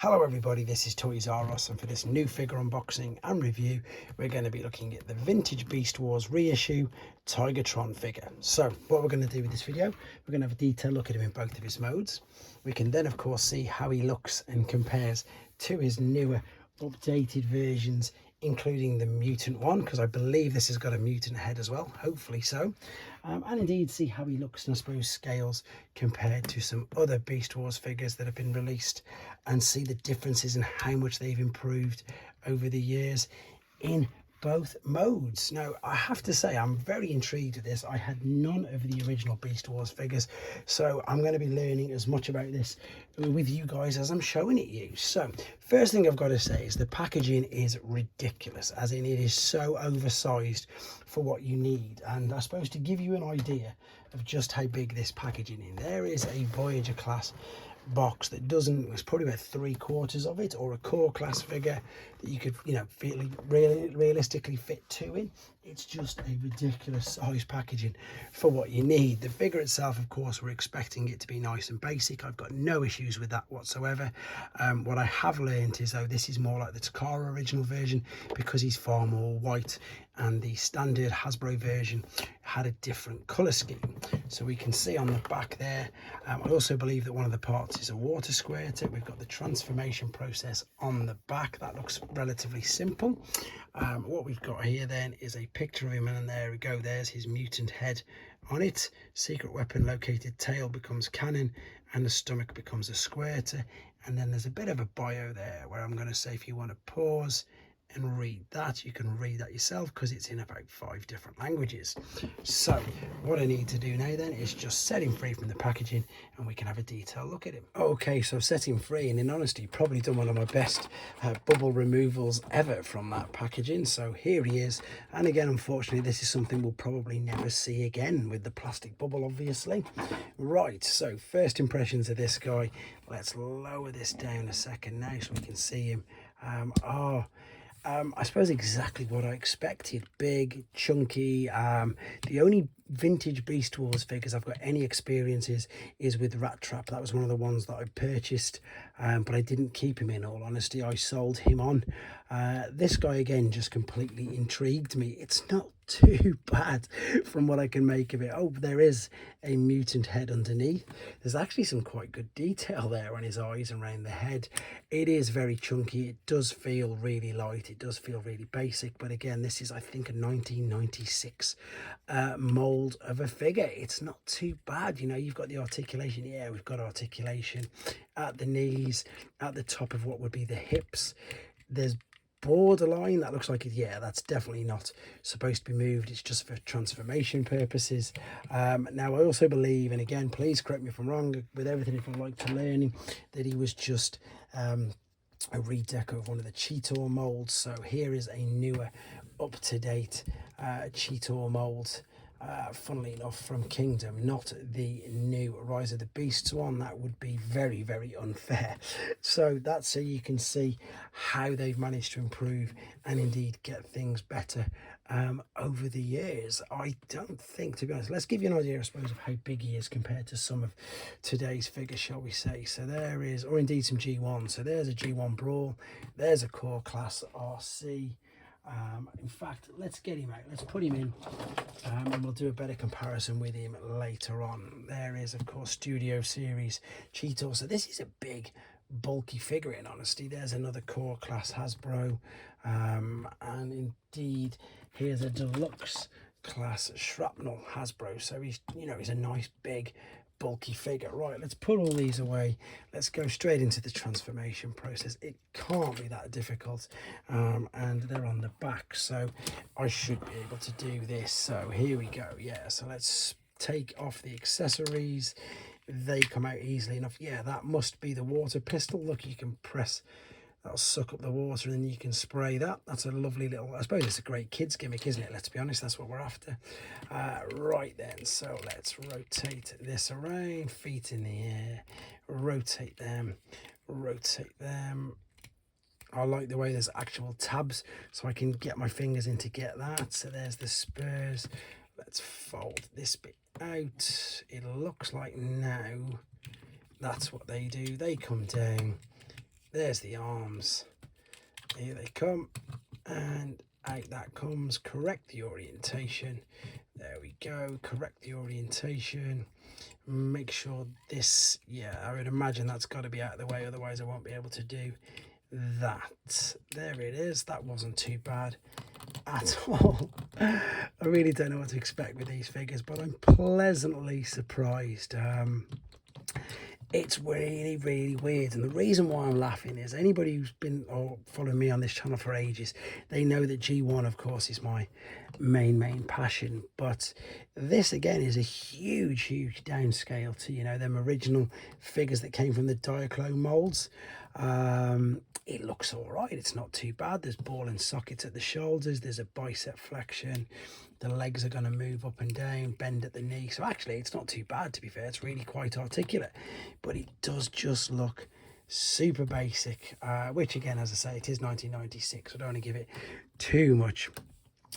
Hello everybody, this is Toys R Us, and for this new figure unboxing and review we're going to be looking at the vintage Beast Wars reissue Tigertron figure. So what we're going to do with this video, we're going to have a detailed look at him in both of his modes. We can then of course see how he looks and compares to his newer updated versions, including the mutant one, because I believe this has got a mutant head as well, hopefully so, and indeed see how he looks and I suppose scales compared to some other Beast Wars figures that have been released, and see the differences in how much they've improved over the years in both modes. Now I have to say I'm very intrigued with this. I had none of the original Beast Wars figures, so I'm going to be learning as much about this with you guys as I'm showing it you. So first thing I've got to say is the packaging is ridiculous, as in it is so oversized for what you need. And I suppose to give you an idea of just how big this packaging is, there is a Voyager class box that doesn't, it's probably about 3/4 of it, or a core class figure that you could, you know, realistically fit two in. It's just a ridiculous size packaging for what you need. The figure itself, of course, we're expecting it to be nice and basic. I've got no issues with that whatsoever. What I have learned is, though, this is more like the Takara original version because he's far more white, and the standard Hasbro version had a different color scheme. So we can see on the back there, I also believe that one of the parts is a water squirter. We've got the transformation process on the back. That looks relatively simple. What we've got here then is a picture of him, and there we go, there's his mutant head on it. Secret weapon located, tail becomes cannon, and the stomach becomes a squirter. And then there's a bit of a bio there where I'm going to say if you want to pause and read that, you can read that yourself because it's in about 5 different languages. So what I need to do now then is just set him free from the packaging and we can have a detailed look at him. Okay, so I've set him free, and in honesty probably done one of my best bubble removals ever from that packaging. So here he is, and again unfortunately this is something we'll probably never see again with the plastic bubble, obviously. Right, so first impressions of this guy. Let's lower this down a second now so we can see him. I suppose exactly what I expected. Big, chunky. The only vintage Beast Wars figures I've got any experiences is with Rat Trap. That was one of the ones that I purchased, but I didn't keep him, in all honesty. I sold him on. This guy again just completely intrigued me. It's not too bad from what I can make of it. Oh, there is a mutant head underneath. There's actually some quite good detail there on his eyes and around the head. It is very chunky. It does feel really light. It does feel really basic, but again, this is, I think, a 1996 mold of a figure. It's not too bad. You know, you've got the articulation. Yeah, we've got articulation at the knees, at the top of what would be the hips. There's borderline that looks like it, yeah, that's definitely not supposed to be moved. It's just for transformation purposes. Now I also believe, and again please correct me if I'm wrong with everything, if I like to learning, that he was just a redeco of one of the Cheetor molds. So here is a newer, up-to-date Cheetor mold, funnily enough from Kingdom, not the new Rise of the Beasts one. That would be very, very unfair. So that's so you can see how they've managed to improve and indeed get things better over the years. I don't think, to be honest, let's give you an idea, I suppose, of how big he is compared to some of today's figures, shall we say. So there is, or indeed some G1. So there's a G1 Brawl, there's a core class RC. In fact, let's get him out, let's put him in, and we'll do a better comparison with him later on. There is, of course, Studio Series Cheetor. So this is a big, bulky figure, in honesty. There's another core class Hasbro, and indeed here's a deluxe class Shrapnel Hasbro. So he's, you know, he's a nice big bulky figure. Right, let's put all these away. Let's go straight into the transformation process. It can't be that difficult, and they're on the back, so I should be able to do this. So here we go. Yeah, so let's take off the accessories. They come out easily enough. Yeah, that must be the water pistol. Look, you can press, that'll suck up the water and then you can spray that. That's a lovely little, I suppose it's a great kids gimmick, isn't it? Let's be honest, that's what we're after. Right then, so let's rotate this around, feet in the air, rotate them, rotate them. I like the way there's actual tabs so I can get my fingers in to get that. So there's the spurs. Let's fold this bit out. It looks like now that's what they do. They come down There's the arms. Here they come, and out that comes. Correct the orientation. There we go. Correct the orientation. Make sure this, yeah, I would imagine that's got to be out of the way, otherwise I won't be able to do that. There it is. That wasn't too bad at all. I really don't know what to expect with these figures, but I'm pleasantly surprised. It's really, really weird, and the reason why I'm laughing is anybody who's been or following me on this channel for ages, they know that G1 of course is my main passion, but this again is a huge downscale to, you know, them original figures that came from the Diaclo molds. It looks all right, it's not too bad. There's ball and sockets at the shoulders, there's a bicep flexion, the legs are going to move up and down, bend at the knee. So actually it's not too bad, to be fair. It's really quite articulate, but it does just look super basic, which again, as I say, it is 1996. I don't want to give it too much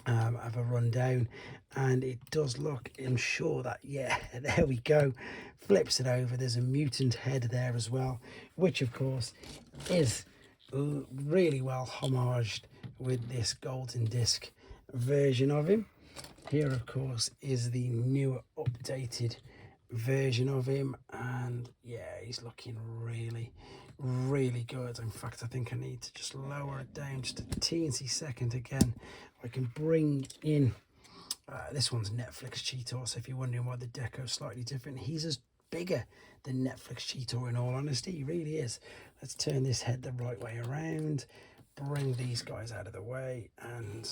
of a rundown, and it does look, I'm sure that, yeah, there we go, flips it over. There's a mutant head there as well, which of course is really well homaged with this golden disc version of him. Here of course is the newer updated version of him, and yeah, he's looking really good. In fact, I think I need to just lower it down just a teensy second again. I can bring in this one's Netflix Cheetor, so if you're wondering why the deco's slightly different, he's as bigger than Netflix Cheetor, in all honesty. He really is. Let's turn this head the right way around, bring these guys out of the way, and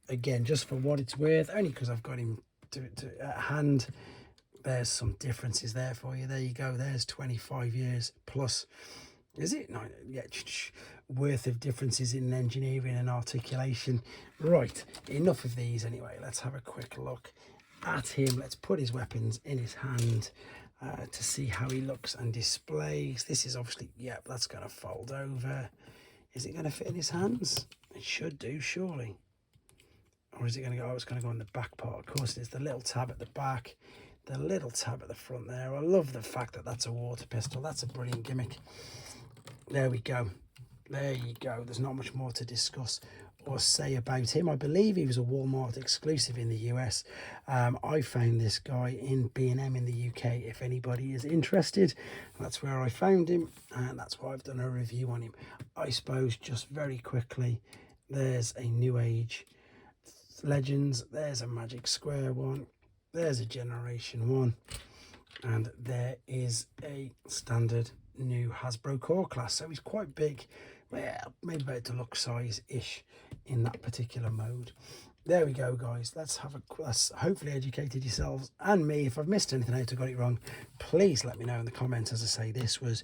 again, just for what it's worth, only because I've got him at hand, there's some differences there for you. There you go. There's 25 years plus, is it? No, yeah, worth of differences in engineering and articulation. Right, enough of these anyway. Let's have a quick look at him. Let's put his weapons in his hand to see how he looks and displays. This is obviously, yeah, that's going to fold over. Is it going to fit in his hands? It should do, surely. Or is it going to go, oh, it's going to go on the back part. Of course, there's the little tab at the back, the little tab at the front there. I love the fact that that's a water pistol. That's a brilliant gimmick. There we go. There you go. There's not much more to discuss or say about him. I believe he was a Walmart exclusive in the US. I found this guy in B&M in the UK. If anybody is interested, that's where I found him, and that's why I've done a review on him. I suppose just very quickly, there's a New Age Legends, there's a Magic Square one, there's a Generation 1, and there is a standard new Hasbro core class. So he's quite big, well, maybe about deluxe size-ish in that particular mode. There we go, guys. Let's hopefully educated yourselves and me. If I've missed anything out or got it wrong, please let me know in the comments. As I say, this was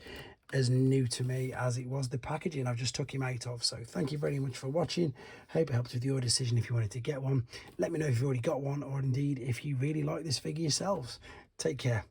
as new to me as it was the packaging I've just took him out of. So thank you very much for watching. Hope it helped with your decision if you wanted to get one. Let me know if you've already got one, or indeed if you really like this figure yourselves. Take care.